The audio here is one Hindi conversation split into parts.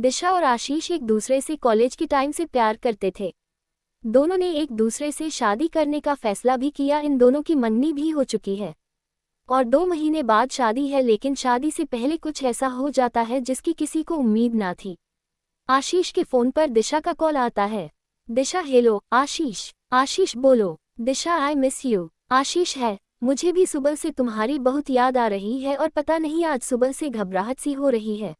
दिशा और आशीष एक दूसरे से कॉलेज के टाइम से प्यार करते थे। दोनों ने एक दूसरे से शादी करने का फैसला भी किया। इन दोनों की मंगनी भी हो चुकी है और 2 महीने बाद शादी है, लेकिन शादी से पहले कुछ ऐसा हो जाता है जिसकी किसी को उम्मीद ना थी। आशीष के फोन पर दिशा का कॉल आता है। दिशा, हेलो आशीष। आशीष, बोलो। दिशा, आई मिस यू। आशीष है, मुझे भी सुबह से तुम्हारी बहुत याद आ रही है और पता नहीं आज सुबह से घबराहट सी हो रही है।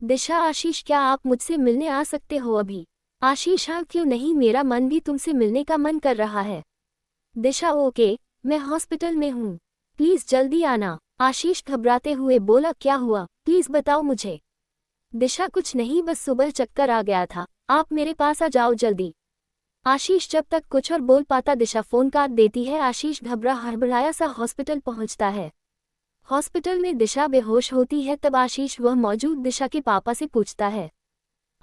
दिशा, आशीष, क्या आप मुझसे मिलने आ सकते हो अभी? आशीष, हाँ क्यों नहीं, मेरा मन भी तुमसे मिलने का मन कर रहा है। दिशा, ओके, मैं हॉस्पिटल में हूँ, प्लीज जल्दी आना। आशीष घबराते हुए बोला, क्या हुआ, प्लीज बताओ मुझे। दिशा, कुछ नहीं, बस सुबह चक्कर आ गया था, आप मेरे पास आ जाओ जल्दी। आशीष जब तक कुछ और बोल पाता दिशा फोन काट देती है। आशीष हड़बड़ाया सा हॉस्पिटल पहुंचता है। हॉस्पिटल में दिशा बेहोश होती है। तब आशीष वह मौजूद दिशा के पापा से पूछता है,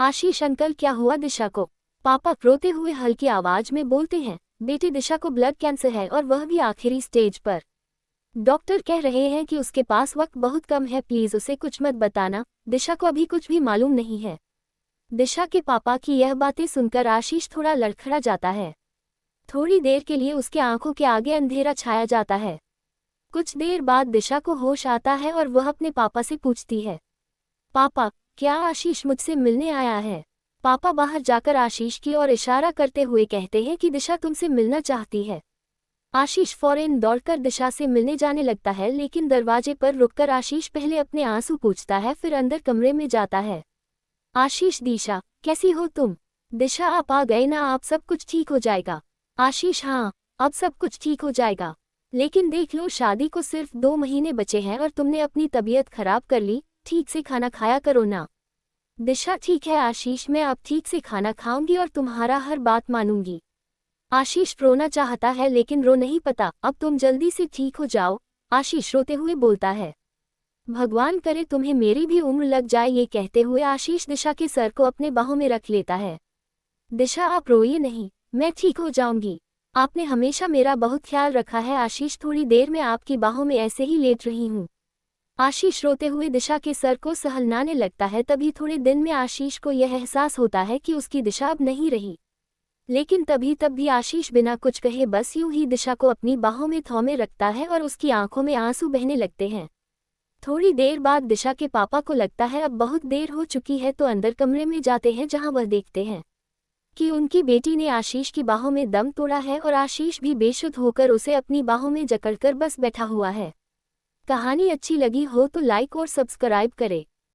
आशीष अंकल क्या हुआ दिशा को? पापा रोते हुए हल्की आवाज में बोलते हैं, बेटी दिशा को ब्लड कैंसर है और वह भी आखिरी स्टेज पर। डॉक्टर कह रहे हैं कि उसके पास वक्त बहुत कम है, प्लीज उसे कुछ मत बताना, दिशा को अभी कुछ भी मालूम नहीं है। दिशा के पापा की यह बातें सुनकर आशीष थोड़ा लड़खड़ा जाता है। थोड़ी देर के लिए उसके आंखों के आगे अंधेरा छाया जाता है। कुछ देर बाद दिशा को होश आता है और वह अपने पापा से पूछती है, पापा क्या आशीष मुझसे मिलने आया है? पापा बाहर जाकर आशीष की ओर इशारा करते हुए कहते हैं कि दिशा तुमसे मिलना चाहती है। आशीष फौरन दौड़कर दिशा से मिलने जाने लगता है, लेकिन दरवाजे पर रुककर आशीष पहले अपने आंसू पोंछता है, फिर अंदर कमरे में जाता है। आशीष, दिशा कैसी हो तुम? दिशा, आप आ गए ना, आप सब कुछ ठीक हो जाएगा। आशीष, हाँ अब सब कुछ ठीक हो जाएगा, लेकिन देख लो शादी को सिर्फ 2 महीने बचे हैं और तुमने अपनी तबीयत खराब कर ली, ठीक से खाना खाया करो ना। दिशा, ठीक है आशीष, मैं अब ठीक से खाना खाऊंगी और तुम्हारा हर बात मानूंगी। आशीष रोना चाहता है लेकिन रो नहीं पाता। अब तुम जल्दी से ठीक हो जाओ, आशीष रोते हुए बोलता है। भगवान करे तुम्हें मेरी भी उम्र लग जाए। ये कहते हुए आशीष दिशा के सर को अपने बाहों में रख लेता है। दिशा, आप रोइए नहीं, मैं ठीक हो जाऊंगी, आपने हमेशा मेरा बहुत ख्याल रखा है। आशीष, थोड़ी देर में आपकी बाहों में ऐसे ही लेट रही हूँ। आशीष रोते हुए दिशा के सर को सहलाने लगता है। तभी थोड़े दिन में आशीष को यह एहसास होता है कि उसकी दिशा अब नहीं रही, लेकिन तब भी आशीष बिना कुछ कहे बस यूं ही दिशा को अपनी बाहों में थामे रखता है और उसकी आंखों में आंसू बहने लगते हैं। थोड़ी देर बाद दिशा के पापा को लगता है अब बहुत देर हो चुकी है, तो अंदर कमरे में जाते हैं, जहां वह देखते हैं कि उनकी बेटी ने आशीष की बाहों में दम तोड़ा है और आशीष भी बेसुध होकर उसे अपनी बाहों में जकड़कर बस बैठा हुआ है। कहानी अच्छी लगी हो तो लाइक और सब्सक्राइब करें।